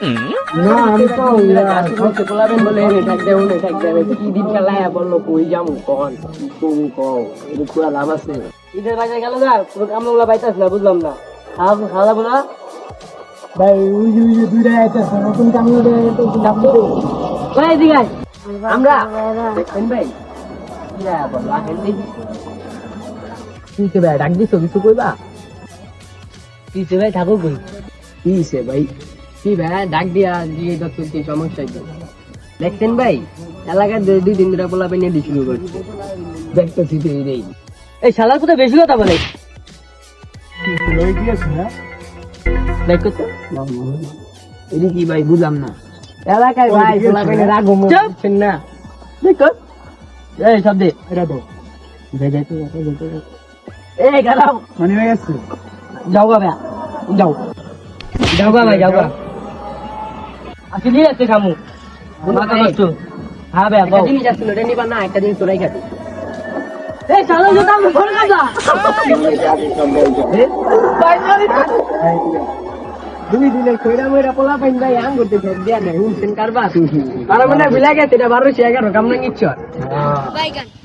না আমি তো সবচেয়ে পোলাবেন বলে এনে থাকতে কি দিন খেলায় বললো কই যামু কন তুমি কও এটা পুরা লাভ আছে ঈদের বাজারে গেল না পুরো কামলা পাইতাছ না বুঝলাম না খাওয়া না ভাই ওই যে দুইটা আইতাছে নতুন কামলা দেয় তো দাম দেবে ভাই দিগাই আমরা দেখেন ভাই ইয়া বললা হেন্দি কি কে ভাই ডাক দিছো কিছু কইবা কি সে ভাই ঠাকুর কই কি সে ভাই কি ভাই ডাক দিয়া দিয়ে তো কি সমস্যা কি দেখছেন ভাই এলাকার দুই দিন ধরে পোলা পেনে দিয়ে শুরু করছে দেখতেছি তো এই এই শালার কোথায় বেশি কথা বলে দেখো তো এদি কি ভাই বুঝলাম না এলাকায় ভাই পোলা পেনে রাখবো বুঝছেন না দেখো এই সব দে এটা তো এই গেলাম মনে হয়ে গেছে যাও গা ভাই যাও গা ভাই যাও গা আসলে আছে কামু মাথা নষ্ট হ্যাঁ ভাই একটা জিনিস আসছিল এটা নিবা না একটা জিনিস তোরাই খাবি এই চালো যে দাম ফোন কাজা দুই দিলে কইরা মইরা পোলা পাইন ভাই আম করতে দিয়া না হুনছেন কারবা আর মানে বিলা গেছে এটা 1211 কাম না নিচ্ছ